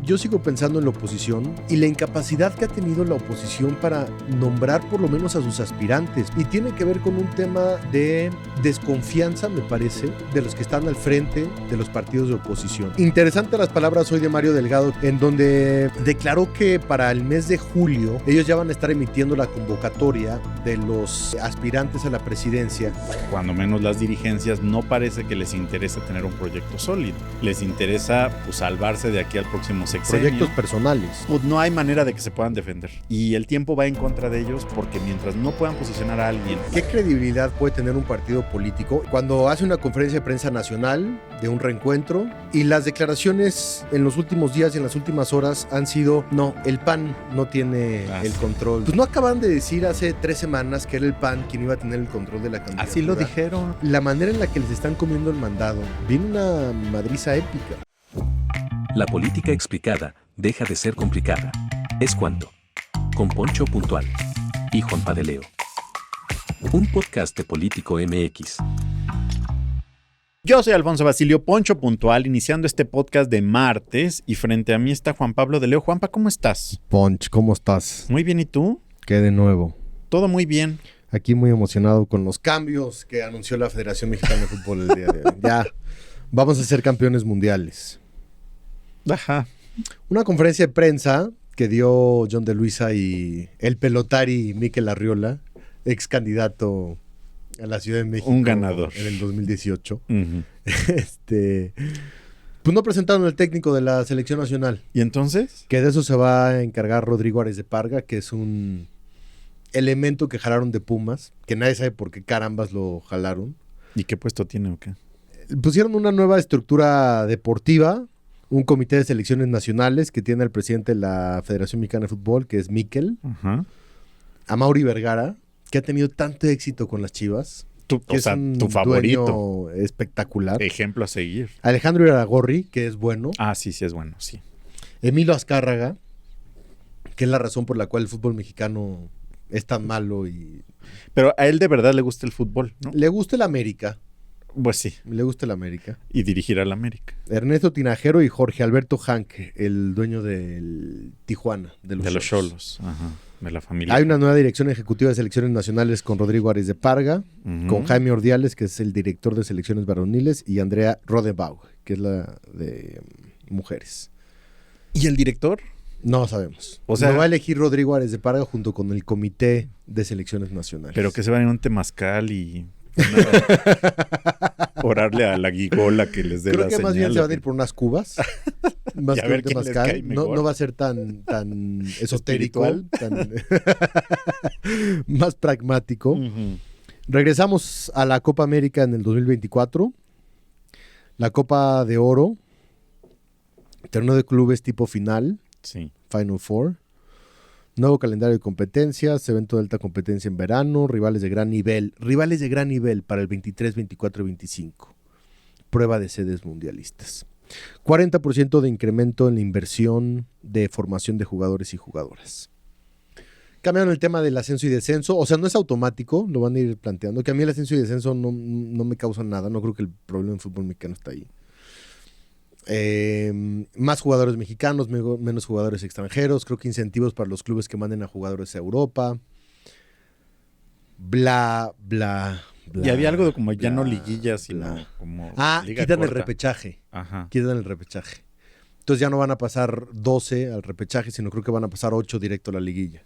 yo sigo pensando en la oposición y la incapacidad que ha tenido la oposición para nombrar por lo menos a sus aspirantes. Y tiene que ver con un tema de desconfianza, me parece, de los que están al frente de los partidos de oposición. Interesante las palabras hoy de Mario Delgado, en donde declaró que para el mes de julio ellos ya van a estar emitiendo la convocatoria de los aspirantes a la presidencia. Cuando menos las dirigencias no parece que les interesa tener un proyecto sólido. Les interesa pues, salvarse de aquí al próximo sexenio. Proyectos personales. Pues no hay manera de que se puedan defender. Y el tiempo va en contra de ellos porque mientras no puedan posicionar a alguien. ¿Qué credibilidad puede tener un partido político cuando hace una conferencia de prensa nacional de un reencuentro y las declaraciones en los últimos días y en las últimas horas han sido, no, el PAN no tiene el control? Pues no acaban de decir hace 3 semanas que era el PAN quien iba a tener el control de la candidatura. Así lo dijeron. La manera en la que les están comiendo el mandado, viene una madriza épica. La política explicada deja de ser complicada. Es cuanto. Con Poncho Puntual y Juan Padeleo. Un podcast de Político MX. Yo soy Alfonso Basilio Poncho Puntual, iniciando este podcast de martes, y frente a mí está Juan Pablo de Leo. Juanpa, ¿cómo estás? Ponch, ¿cómo estás? Muy bien, ¿y tú? ¿Qué de nuevo? Todo muy bien. Aquí muy emocionado con los cambios que anunció la Federación Mexicana de Fútbol el día de hoy. Ya vamos a ser campeones mundiales. Ajá. Una conferencia de prensa que dio John de Luisa y el pelotari Mikel Arriola, ex candidato a la Ciudad de México. Un ganador. En el 2018. Uh-huh. Pues no presentaron al técnico de la selección nacional. ¿Y entonces? Que de eso se va a encargar Rodrigo Ares de Parga, que es un elemento que jalaron de Pumas, que nadie sabe por qué carambas lo jalaron. ¿Y qué puesto tiene o qué? Pusieron una nueva estructura deportiva, un comité de selecciones nacionales que tiene al presidente de la Federación Mexicana de Fútbol, que es Mikel, Uh-huh. a Mauri Vergara, que ha tenido tanto éxito con las Chivas, Tu favorito. dueño espectacular. Ejemplo a seguir. Alejandro Iraragorri, que es bueno. Ah, sí, es bueno, sí. Emilio Azcárraga, que es la razón por la cual el fútbol mexicano es tan malo y... Pero a él de verdad le gusta el fútbol, ¿no? Le gusta el América. Pues sí. Le gusta el América. Y dirigir al América. Ernesto Tinajero y Jorge Alberto Hank, el dueño del Tijuana, de los Xolos. Ajá. De la familia. Hay una nueva dirección ejecutiva de selecciones nacionales con Rodrigo Ares de Parga, Uh-huh. con Jaime Ordiales, que es el director de selecciones varoniles, y Andrea Rodebaugh, que es la de mujeres. ¿Y el director? No sabemos. O sea, lo va a elegir Rodrigo Ares de Parga junto con el comité de selecciones nacionales. Pero que se vayan a un temazcal y orarle a la gigola que les dé Creo la que señal. más bien se van a ir por unas cubas. Más Y a que ver un quién les temazcal. cae mejor. No va a ser tan esotérico, Espiritual. más pragmático. Uh-huh. Regresamos a la Copa América en el 2024. La Copa de Oro. Torneo de clubes tipo final. Sí. Final Four. Nuevo calendario de competencias. Evento de alta competencia en verano. Rivales de gran nivel. Rivales de gran nivel para el 23, 24 y 25. Prueba de sedes mundialistas. 40% de incremento en la inversión de formación de jugadores y jugadoras. Cambiaron el tema del ascenso y descenso. O sea, no es automático, lo van a ir planteando. Que a mí el ascenso y descenso no me causan nada. No creo que el problema en fútbol mexicano está ahí. Más jugadores mexicanos, menos jugadores extranjeros. Creo que incentivos para los clubes que manden a jugadores a Europa. Bla, bla, bla. Y había algo de como ya bla, no liguillas, sino bla. como Quitan corta. el repechaje. Ajá. Quitan el repechaje. Entonces ya no van a pasar 12 al repechaje, sino creo que van a pasar 8 directo a la liguilla.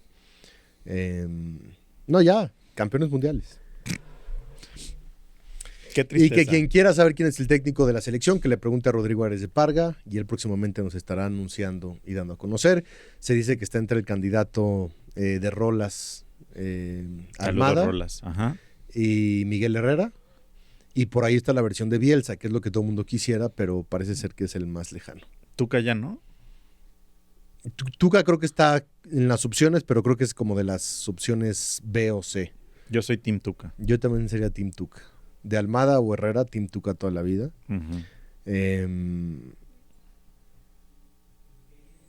No, ya, campeones mundiales. Qué tristeza. Y que quien quiera saber quién es el técnico de la selección, que le pregunte a Rodrigo Ares de Parga, y él próximamente nos estará anunciando y dando a conocer. Se dice que está entre el candidato de Rolas Almada Rolas. Ajá. y Miguel Herrera. Y por ahí está la versión de Bielsa, que es lo que todo el mundo quisiera, pero parece ser que es el más lejano. Tuca ya no. Tuca creo que está en las opciones, pero creo que es como de las opciones B o C. Yo soy Team Tuca. Yo también sería Team Tuca. De Almada o Herrera, Team Tuca toda la vida. Uh-huh.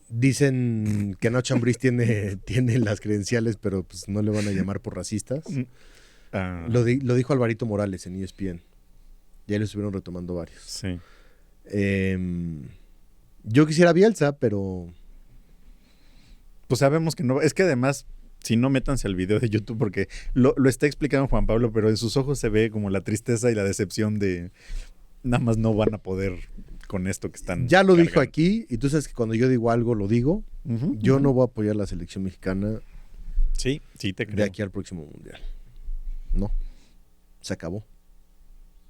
Dicen que Nacho Ambriz tiene las credenciales, pero pues no le van a llamar por racistas. Lo dijo Alvarito Morales en ESPN. Ya lo estuvieron retomando varios. Sí. Yo quisiera Bielsa, pero... Pues sabemos que no. Es que además, si no, métanse al video de YouTube porque lo está explicando Juan Pablo, pero en sus ojos se ve como la tristeza y la decepción de nada más no van a poder con esto que están Ya lo cargando. dijo aquí, y tú sabes que cuando yo digo algo, lo digo. Yo no voy a apoyar la selección mexicana Sí, sí te de creo. aquí al próximo mundial. No. Se acabó.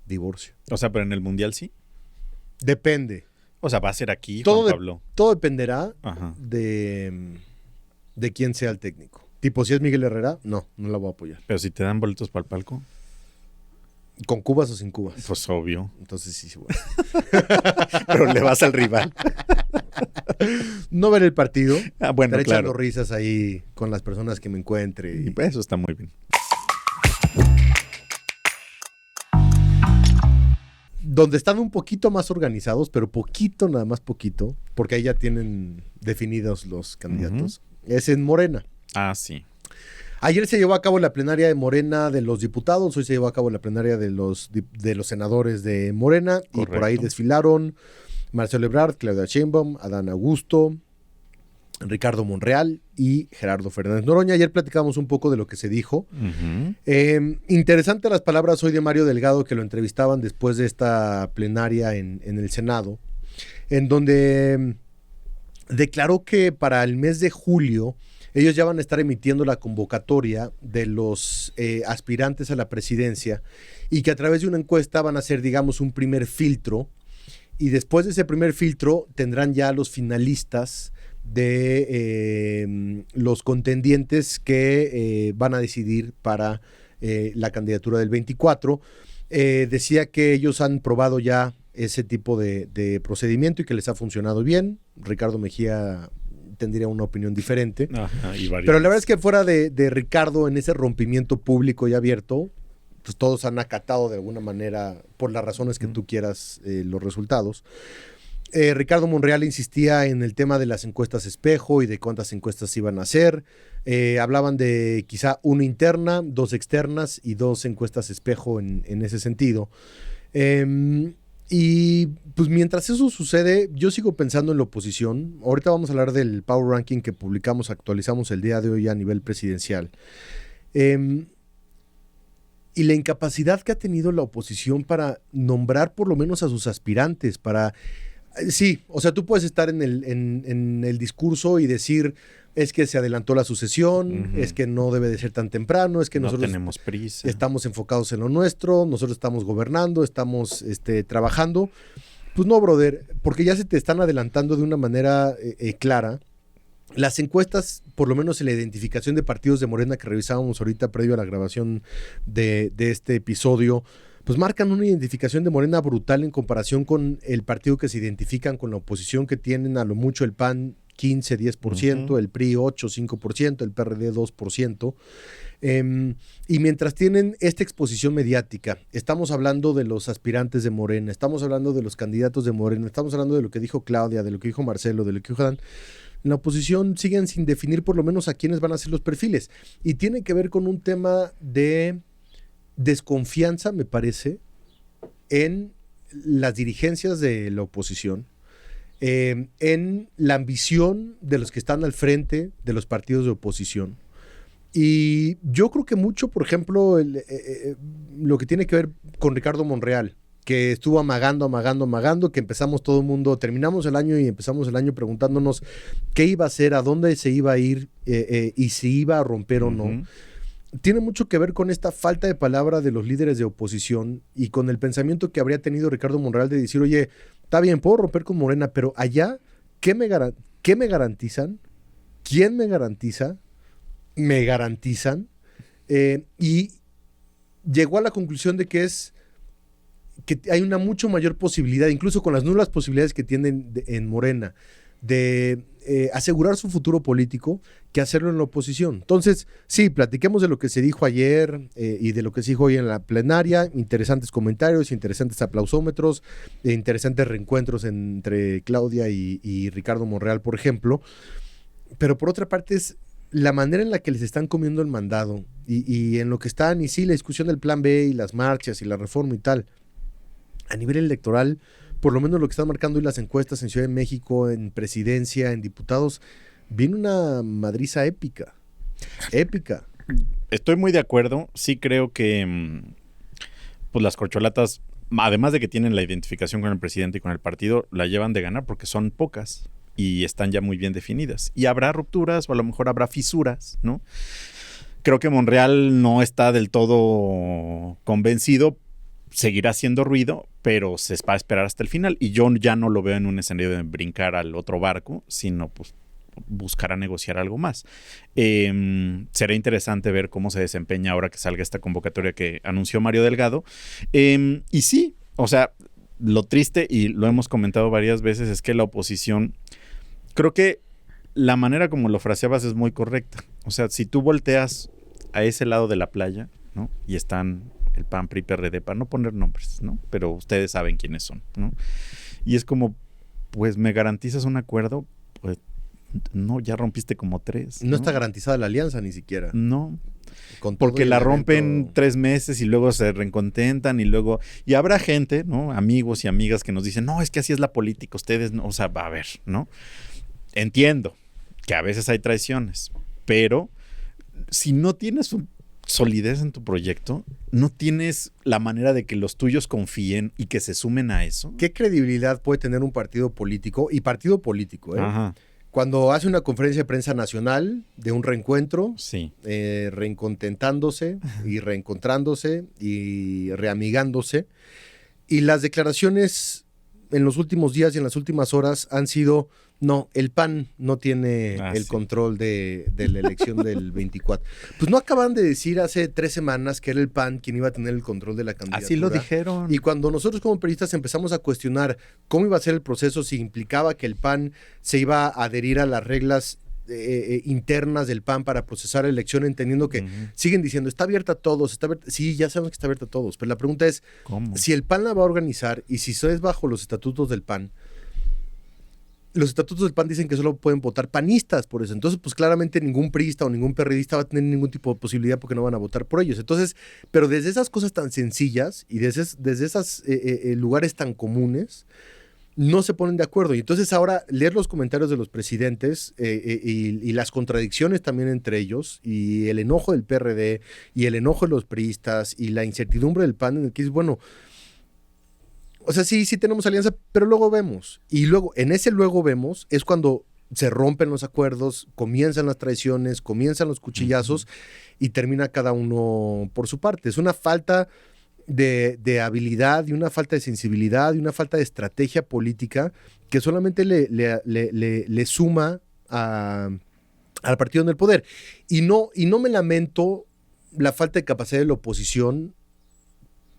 Divorcio. O sea, pero en el Mundial sí. Depende. O sea, va a ser aquí, Todo, Juan Pablo. todo dependerá Ajá. de quién sea el técnico. Tipo, si es Miguel Herrera, no la voy a apoyar. Pero si te dan boletos para el palco, ¿Con cubas o sin cubas? pues obvio. Entonces sí, bueno. Pero le vas al rival. No ver el partido. Ah, bueno, Estar echando claro. risas ahí con las personas que me encuentre. Y pues eso está muy bien. Donde están un poquito más organizados, pero poquito, nada más poquito, porque ahí ya tienen definidos los candidatos, es en Morena. Ah, sí. Ayer se llevó a cabo la plenaria de Morena de los diputados, hoy se llevó a cabo la plenaria de los senadores de Morena, y por ahí Correcto. desfilaron Marcelo Ebrard, Claudia Sheinbaum, Adán Augusto, Ricardo Monreal y Gerardo Fernández Noroña. Ayer platicamos un poco de lo que se dijo. Interesante las palabras hoy de Mario Delgado, que lo entrevistaban después de esta plenaria en el Senado, en donde declaró que para el mes de julio ellos ya van a estar emitiendo la convocatoria de los aspirantes a la presidencia y que a través de una encuesta van a hacer, digamos, un primer filtro, y después de ese primer filtro tendrán ya los finalistas de los contendientes que van a decidir para la candidatura del 24. Decía que ellos han probado ya ese tipo de procedimiento y que les ha funcionado bien. Ricardo Mejía tendría una opinión diferente. Ajá, y varios. Pero la verdad es que fuera de Ricardo, en ese rompimiento público y abierto, pues todos han acatado de alguna manera, por las razones que tú quieras, los resultados. Ricardo Monreal insistía en el tema de las encuestas espejo y de cuántas encuestas iban a hacer. Hablaban de quizá una interna, 2 externas y 2 encuestas espejo en ese sentido. Y pues mientras eso sucede, yo sigo pensando en la oposición. Ahorita vamos a hablar del Power Ranking que publicamos, actualizamos el día de hoy a nivel presidencial. Y la incapacidad que ha tenido la oposición para nombrar por lo menos a sus aspirantes, para... Sí, o sea, tú puedes estar en el discurso y decir, es que se adelantó la sucesión, es que no debe de ser tan temprano, es que no nosotros tenemos prisa. estamos enfocados en lo nuestro, nosotros estamos gobernando, estamos trabajando. Pues no, brother, porque ya se te están adelantando de una manera clara. Las encuestas, por lo menos en la identificación de partidos de Morena que revisábamos ahorita previo a la grabación de este episodio, pues marcan una identificación de Morena brutal en comparación con el partido que se identifican con la oposición, que tienen a lo mucho el PAN 15, 10%, el PRI 8, 5%, el PRD 2%. Y mientras tienen esta exposición mediática, estamos hablando de los aspirantes de Morena, estamos hablando de los candidatos de Morena, estamos hablando de lo que dijo Claudia, de lo que dijo Marcelo, de lo que dijo Dan. En la oposición siguen sin definir por lo menos a quiénes van a ser los perfiles. Y tiene que ver con un tema de desconfianza, me parece, en las dirigencias de la oposición, en la ambición de los que están al frente de los partidos de oposición. Y yo creo que mucho, por ejemplo, lo que tiene que ver con Ricardo Monreal, que estuvo amagando, que empezamos todo el mundo, terminamos el año y empezamos el año preguntándonos qué iba a hacer, a dónde se iba a ir y si iba a romper o no. Tiene mucho que ver con esta falta de palabra de los líderes de oposición y con el pensamiento que habría tenido Ricardo Monreal de decir, oye, está bien, puedo romper con Morena, pero allá, ¿qué me garantizan? ¿Quién me garantiza? ¿Me garantizan? Y llegó a la conclusión de que hay una mucho mayor posibilidad, incluso con las nulas posibilidades que tienen en Morena, de asegurar su futuro político que hacerlo en la oposición. Entonces, sí, platiquemos de lo que se dijo ayer y de lo que se dijo hoy en la plenaria. Interesantes comentarios, interesantes aplausómetros, interesantes reencuentros entre Claudia y Ricardo Monreal, por ejemplo. Pero por otra parte es la manera en la que les están comiendo el mandado y en lo que están, y sí, la discusión del plan B y las marchas y la reforma y tal. A nivel electoral, por lo menos lo que están marcando hoy las encuestas en Ciudad de México, en presidencia, en diputados, viene una madriza épica. Épica. Estoy muy de acuerdo. Sí creo que pues las corcholatas, además de que tienen la identificación con el presidente y con el partido, la llevan de ganar porque son pocas y están ya muy bien definidas. Y habrá rupturas o a lo mejor habrá fisuras, ¿no? Creo que Monreal no está del todo convencido, seguirá haciendo ruido, pero se va a esperar hasta el final. Y yo ya no lo veo en un escenario de brincar al otro barco, sino pues buscar a negociar algo más. Será interesante ver cómo se desempeña ahora que salga esta convocatoria que anunció Mario Delgado. Y sí, o sea, lo triste, y lo hemos comentado varias veces, es que la oposición, creo que la manera como lo fraseabas es muy correcta. O sea, si tú volteas a ese lado de la playa, ¿no? Y están el PAN, PRI, PRD, para no poner nombres, ¿no? Pero ustedes saben quiénes son, ¿no? Y es como, pues, ¿me garantizas un acuerdo? Pues, no, ya rompiste como 3. No está garantizada la alianza ni siquiera. No. Con todo Porque y el la rompen evento... 3 meses y luego se recontentan y luego... Y habrá gente, ¿no? Amigos y amigas que nos dicen, no, es que así es la política, ustedes no... O sea, va a ver, ¿no? Entiendo que a veces hay traiciones, pero si no tienes solidez en tu proyecto, no tienes la manera de que los tuyos confíen y que se sumen a eso. ¿Qué credibilidad puede tener un partido político? Y partido político, ¿eh? Ajá. Cuando hace una conferencia de prensa nacional de un reencuentro, Sí. reencontentándose y reencontrándose y reamigándose, y las declaraciones en los últimos días y en las últimas horas han sido, no, el PAN no tiene el sí. control de la elección del 24. Pues no acaban de decir hace 3 semanas que era el PAN quien iba a tener el control de la candidatura. Así lo dijeron. Y cuando nosotros como periodistas empezamos a cuestionar cómo iba a ser el proceso, si implicaba que el PAN se iba a adherir a las reglas internas del PAN para procesar la elección, entendiendo que siguen diciendo, está abierta a todos, está abierta... Sí, ya sabemos que está abierta a todos, pero la pregunta es, ¿cómo? Si el PAN la va a organizar y si eso es bajo los estatutos del PAN, los estatutos del PAN dicen que solo pueden votar panistas por eso. Entonces, pues claramente ningún priista o ningún perredista va a tener ningún tipo de posibilidad porque no van a votar por ellos. Entonces, pero desde esas cosas tan sencillas y desde esos lugares tan comunes, no se ponen de acuerdo. Y entonces ahora leer los comentarios de los presidentes y las contradicciones también entre ellos y el enojo del PRD y el enojo de los priistas y la incertidumbre del PAN en el que es, bueno, o sea, sí tenemos alianza, pero luego vemos. Y luego, en ese luego vemos, es cuando se rompen los acuerdos, comienzan las traiciones, comienzan los cuchillazos y termina cada uno por su parte. Es una falta de habilidad y una falta de sensibilidad y una falta de estrategia política que solamente le suma al partido en el poder. Y no me lamento la falta de capacidad de la oposición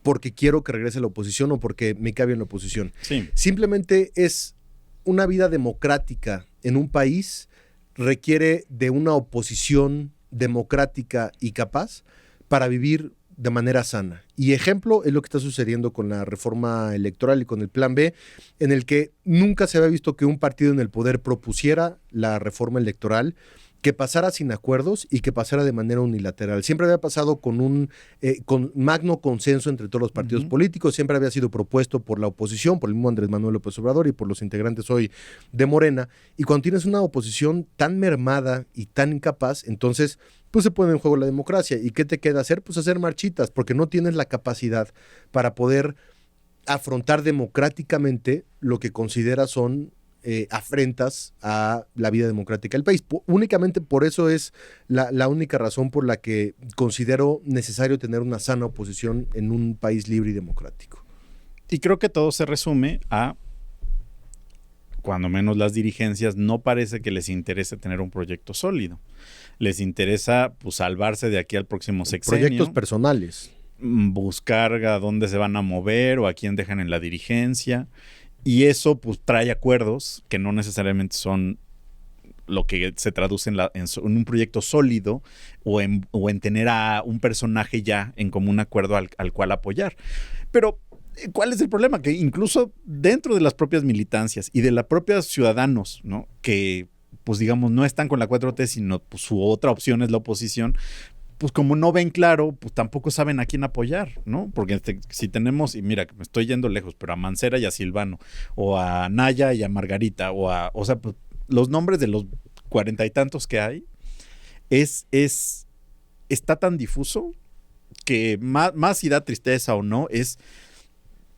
porque quiero que regrese la oposición o porque me cabe en la oposición. Sí. Simplemente es una vida democrática en un país requiere de una oposición democrática y capaz para vivir de manera sana. Y ejemplo es lo que está sucediendo con la reforma electoral y con el Plan B, en el que nunca se había visto que un partido en el poder propusiera la reforma electoral, que pasara sin acuerdos y que pasara de manera unilateral. Siempre había pasado con con magno consenso entre todos los partidos políticos, siempre había sido propuesto por la oposición, por el mismo Andrés Manuel López Obrador y por los integrantes hoy de Morena. Y cuando tienes una oposición tan mermada y tan incapaz, entonces pues se pone en juego la democracia. ¿Y qué te queda hacer? Pues hacer marchitas, porque no tienes la capacidad para poder afrontar democráticamente lo que consideras son afrentas a la vida democrática del país. Únicamente por eso es la única razón por la que considero necesario tener una sana oposición en un país libre y democrático. Y creo que todo se resume a, cuando menos las dirigencias, no parece que les interese tener un proyecto sólido. Les interesa pues salvarse de aquí al próximo sexenio. Proyectos personales. Buscar a dónde se van a mover o a quién dejan en la dirigencia. Y eso pues trae acuerdos que no necesariamente son lo que se traduce en un proyecto sólido o en tener a un personaje ya en común acuerdo al cual apoyar. Pero ¿cuál es el problema? Que incluso dentro de las propias militancias y de las propias ciudadanos, ¿no? Que pues digamos no están con la 4T, sino pues, su otra opción es la oposición, pues como no ven claro, pues tampoco saben a quién apoyar, ¿no? Porque si tenemos, y mira, que me estoy yendo lejos, pero a Mancera y a Silvano, o a Naya y a Margarita, o sea, pues, los nombres de los 40 y tantos que hay, está tan difuso que más si da tristeza o no,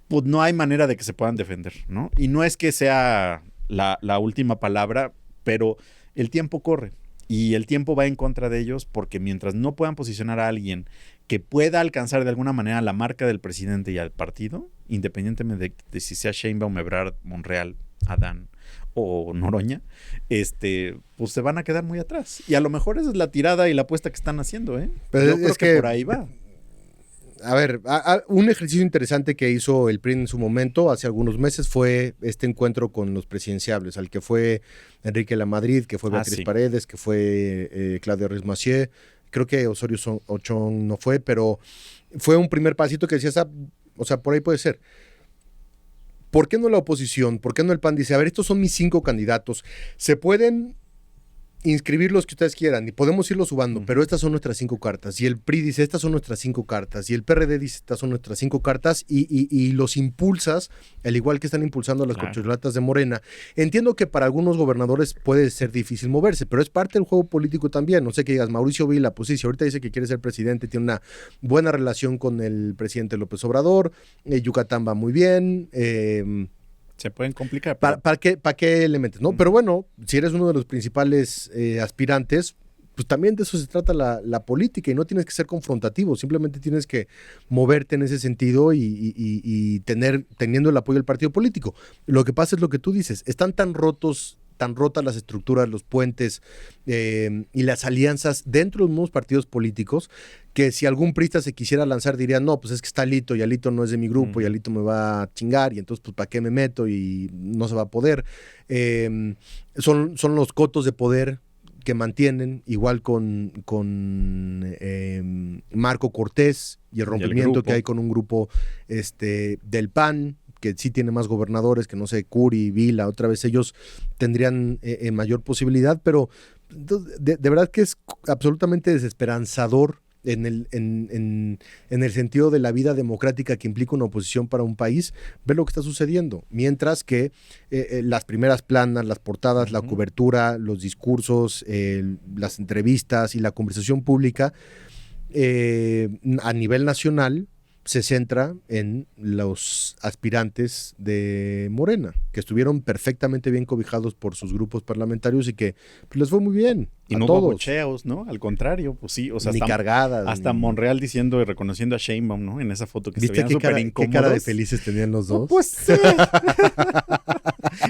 pues no hay manera de que se puedan defender, ¿no? Y no es que sea la última palabra, pero el tiempo corre y el tiempo va en contra de ellos porque mientras no puedan posicionar a alguien que pueda alcanzar de alguna manera la marca del presidente y al partido, independientemente de si sea Sheinbaum, Ebrard, Monreal, Adán o Noroña, pues se van a quedar muy atrás. Y a lo mejor esa es la tirada y la apuesta que están haciendo, ¿eh? Pero yo creo que por ahí va. A ver, un ejercicio interesante que hizo el PRI en su momento, hace algunos meses, fue este encuentro con los presidenciables, al que fue Enrique Lamadrid, que fue Beatriz Paredes, que fue Claudia Ruiz Massieu, creo que Osorio Ochón no fue, pero fue un primer pasito que decías, o sea, por ahí puede ser. ¿Por qué no la oposición? ¿Por qué no el PAN? Dice, a ver, estos son mis 5 candidatos, se pueden inscribir los que ustedes quieran y podemos irlo subando, pero estas son nuestras 5 cartas. Y el PRI dice, estas son nuestras 5 cartas. Y el PRD dice, estas son nuestras 5 cartas. Y los impulsas, al igual que están impulsando a las corcholatas de Morena. Entiendo que para algunos gobernadores puede ser difícil moverse, pero es parte del juego político también. No sé qué digas, Mauricio Vila, pues sí, si ahorita dice que quiere ser presidente, tiene una buena relación con el presidente López Obrador, Yucatán va muy bien, se pueden complicar. ¿Para qué elementos? ¿No? Pero bueno, si eres uno de los principales aspirantes, pues también de eso se trata la política y no tienes que ser confrontativo, simplemente tienes que moverte en ese sentido y teniendo el apoyo del partido político. Lo que pasa es lo que tú dices, están tan rotas las estructuras, los puentes y las alianzas dentro de los mismos partidos políticos, que si algún priista se quisiera lanzar diría, no, pues es que está Alito y Alito no es de mi grupo y Alito me va a chingar y entonces pues ¿para qué me meto? Y no se va a poder. Son los cotos de poder que mantienen, igual con Marco Cortés y el rompimiento que hay con un grupo del PAN, que sí tiene más gobernadores, que no sé, Curi, Vila, otra vez ellos tendrían mayor posibilidad, pero de verdad que es absolutamente desesperanzador en el sentido de la vida democrática que implica una oposición para un país, ver lo que está sucediendo, mientras que las primeras planas, las portadas, la cobertura, los discursos, las entrevistas y la conversación pública a nivel nacional se centra en los aspirantes de Morena, que estuvieron perfectamente bien cobijados por sus grupos parlamentarios y que pues, les fue muy bien. Y no hubo bocheos, ¿no? Al contrario, pues sí. O sea, ni cargadas. Hasta Monreal diciendo y reconociendo a Sheinbaum, ¿no? En esa foto que se veían súper incómodos. ¿Qué cara de felices tenían los dos? No, pues sí.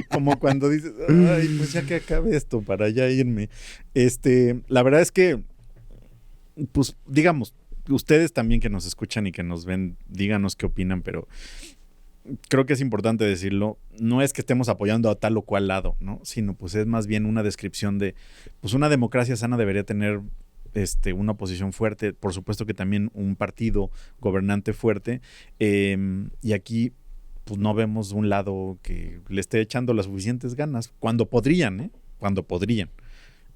Como cuando dices, ay, pues ya que acabe esto para ya irme. La verdad es que, pues, digamos, ustedes también que nos escuchan y que nos ven, díganos qué opinan, pero creo que es importante decirlo, no es que estemos apoyando a tal o cual lado, ¿no? Sino pues es más bien una descripción de, pues una democracia sana debería tener una oposición fuerte, por supuesto que también un partido gobernante fuerte, y aquí pues no vemos un lado que le esté echando las suficientes ganas, cuando podrían.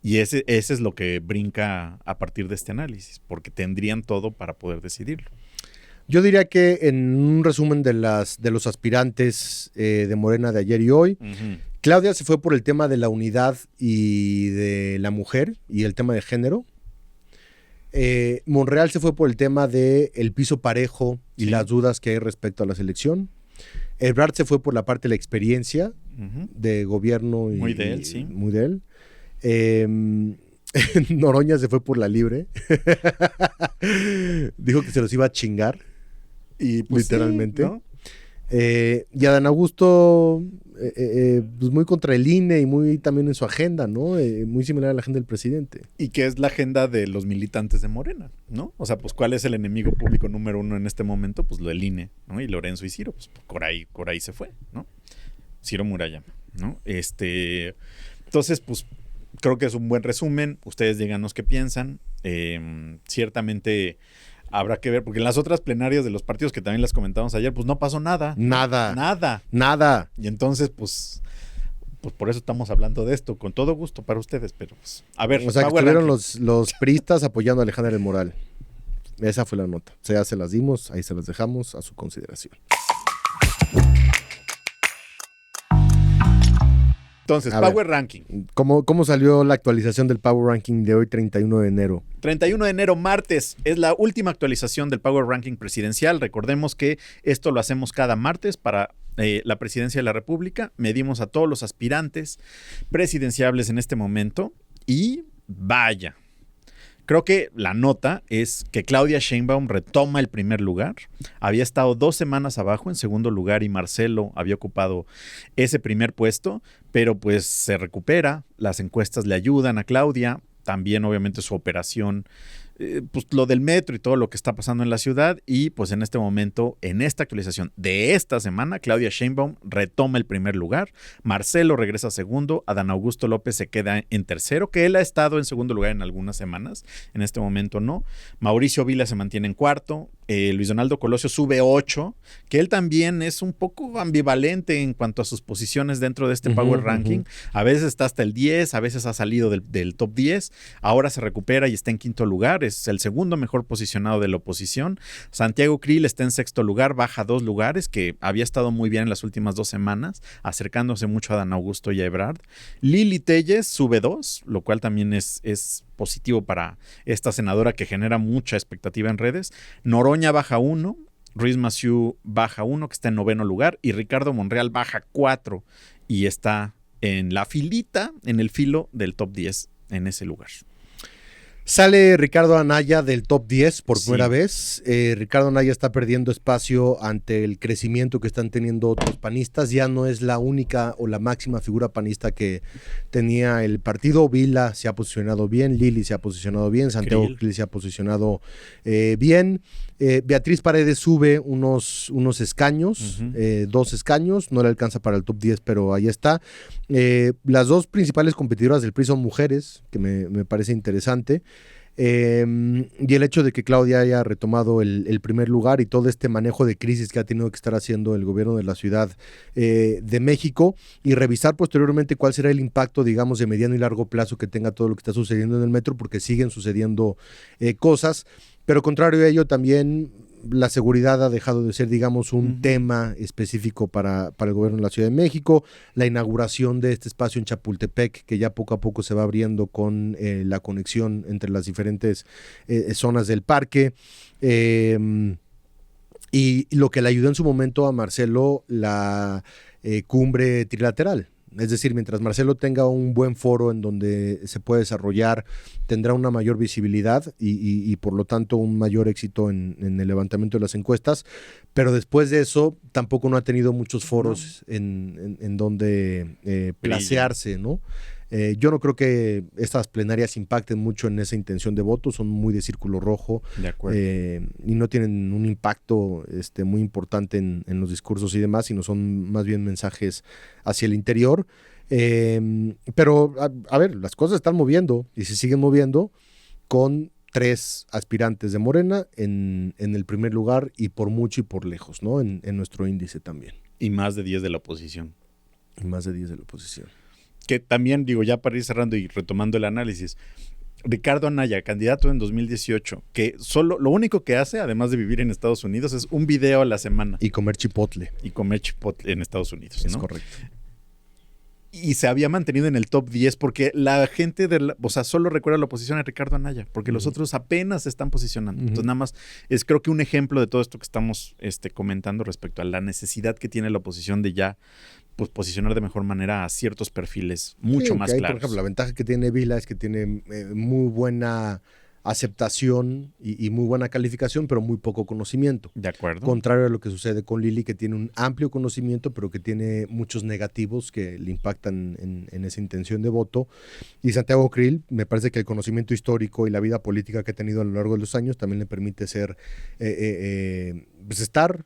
Y ese es lo que brinca a partir de este análisis, porque tendrían todo para poder decidirlo. Yo diría que en un resumen de los aspirantes de Morena de ayer y hoy, Claudia se fue por el tema de la unidad y de la mujer y el tema de género. Monreal se fue por el tema del piso parejo y las dudas que hay respecto a la selección. Ebrard se fue por la parte de la experiencia de gobierno. Muy de él, sí. Muy de él. Noroña se fue por la libre. Dijo que se los iba a chingar. Y pues literalmente. Sí, ¿no? Y Adán Augusto, pues muy contra el INE y muy también en su agenda, ¿no? Muy similar a la agenda del presidente. Y que es la agenda de los militantes de Morena, ¿no? O sea, pues ¿cuál es el enemigo público número 1 en este momento? Pues lo del INE, ¿no? Y Lorenzo y Ciro, pues por ahí se fue, ¿no? Ciro Murayama, ¿no? Entonces, pues creo que es un buen resumen. Ustedes díganos qué piensan. Ciertamente habrá que ver, porque en las otras plenarias de los partidos que también las comentamos ayer, pues no pasó nada. Nada. Y entonces, pues por eso estamos hablando de esto, con todo gusto para ustedes, pero pues, a ver. O sea, que estuvieron los priistas apoyando a Alejandra del Moral. Esa fue la nota. O sea, se las dimos, ahí se las dejamos a su consideración. Entonces, A Power ver. Ranking. ¿Cómo salió la actualización del Power Ranking de hoy, 31 de enero? 31 de enero, martes, es la última actualización del Power Ranking presidencial. Recordemos que esto lo hacemos cada martes para la presidencia de la República. Medimos a todos los aspirantes presidenciables en este momento y vaya. Creo que la nota es que Claudia Sheinbaum retoma el primer lugar. Había estado 2 semanas abajo en segundo lugar y Marcelo había ocupado ese primer puesto, pero pues se recupera. Las encuestas le ayudan a Claudia. También obviamente su operación, pues lo del metro y todo lo que está pasando en la ciudad. Y pues en este momento, en esta actualización de esta semana, Claudia Sheinbaum retoma el primer lugar. Marcelo regresa a segundo. Adán Augusto López se queda en tercero, que él ha estado en segundo lugar en algunas semanas. En este momento no. Mauricio Vila se mantiene en cuarto. Luis Donaldo Colosio sube 8, que él también es un poco ambivalente en cuanto a sus posiciones dentro de este Power Ranking. A veces está hasta el 10, a veces ha salido del top 10, ahora se recupera y está en quinto lugar, es el segundo mejor posicionado de la oposición. Santiago Krill está en sexto lugar, baja 2 lugares, que había estado muy bien en las últimas 2 semanas, acercándose mucho a Dan Augusto y a Ebrard. Lili Telles sube 2, lo cual también es positivo para esta senadora que genera mucha expectativa en redes. Noroña baja 1, Ruiz Massieu baja 1, que está en noveno lugar, y Ricardo Monreal baja 4 y está en la filita, en el filo del top 10 en ese lugar. Sale Ricardo Anaya del top 10 por primera vez. Ricardo Anaya está perdiendo espacio ante el crecimiento que están teniendo otros panistas. Ya no es la única o la máxima figura panista que tenía el partido. Vila se ha posicionado bien, Lili se ha posicionado bien, Santiago Krill se ha posicionado bien. Beatriz Paredes sube unos escaños, 2 escaños, no le alcanza para el top 10, pero ahí está. Las 2 principales competidoras del PRI son mujeres, que me parece interesante. Y el hecho de que Claudia haya retomado el primer lugar y todo este manejo de crisis que ha tenido que estar haciendo el gobierno de la Ciudad de México, y revisar posteriormente cuál será el impacto, digamos, de mediano y largo plazo que tenga todo lo que está sucediendo en el metro, porque siguen sucediendo cosas. Pero contrario a ello, también la seguridad ha dejado de ser, digamos, un tema específico para el gobierno de la Ciudad de México. La inauguración de este espacio en Chapultepec, que ya poco a poco se va abriendo con la conexión entre las diferentes zonas del parque. Y lo que le ayudó en su momento a Marcelo, la cumbre trilateral. Es decir, mientras Marcelo tenga un buen foro en donde se puede desarrollar, tendrá una mayor visibilidad y por lo tanto un mayor éxito en el levantamiento de las encuestas, pero después de eso tampoco no ha tenido muchos foros en donde placearse, ¿no? Yo no creo que estas plenarias impacten mucho en esa intención de voto, son muy de círculo rojo. De acuerdo. Y no tienen un impacto muy importante en los discursos y demás, sino son más bien mensajes hacia el interior. Pero, a ver, las cosas están moviendo y se siguen moviendo con 3 aspirantes de Morena en el primer lugar y por mucho y por lejos, ¿no? En nuestro índice también. Y más de 10 de la oposición. Y más de 10 de la oposición. Que también, digo, ya para ir cerrando y retomando el análisis, Ricardo Anaya, candidato en 2018, que solo lo único que hace, además de vivir en Estados Unidos, es un video a la semana. Y comer chipotle. Y comer chipotle en Estados Unidos, ¿no? Es correcto. Y se había mantenido en el top 10 porque la gente, solo recuerda la oposición a Ricardo Anaya, porque los otros apenas se están posicionando. Entonces, nada más es creo que un ejemplo de todo esto que estamos comentando respecto a la necesidad que tiene la oposición de ya pues posicionar de mejor manera a ciertos perfiles mucho más claros. Por ejemplo, la ventaja que tiene Vila es que tiene muy buena aceptación y muy buena calificación, pero muy poco conocimiento. De acuerdo. Contrario a lo que sucede con Lili, que tiene un amplio conocimiento, pero que tiene muchos negativos que le impactan en esa intención de voto. Y Santiago Krill, me parece que el conocimiento histórico y la vida política que ha tenido a lo largo de los años también le permite ser pues estar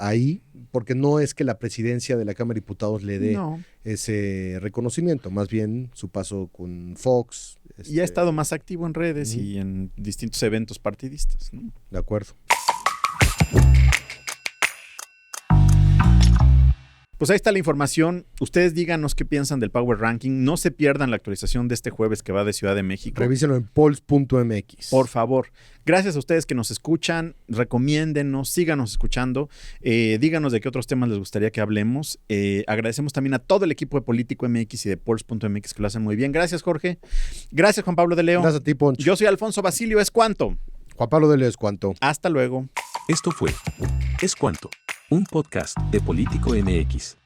ahí, porque no es que la presidencia de la Cámara de Diputados le dé ese reconocimiento, más bien su paso con Fox. Y ha estado más activo en redes y en distintos eventos partidistas, ¿no? De acuerdo. Pues ahí está la información. Ustedes díganos qué piensan del Power Ranking. No se pierdan la actualización de este jueves que va de Ciudad de México. Revísenlo en polls.mx. Por favor. Gracias a ustedes que nos escuchan. Recomiéndennos, síganos escuchando. Díganos de qué otros temas les gustaría que hablemos. Agradecemos también a todo el equipo de Político MX y de polls.mx que lo hacen muy bien. Gracias, Jorge. Gracias, Juan Pablo de Leo. Gracias a ti, Poncho. Yo soy Alfonso Basilio. ¿Es cuánto? Juan Pablo de Leo, ¿es cuánto? Hasta luego. Esto fue Es Cuanto, un podcast de Político MX.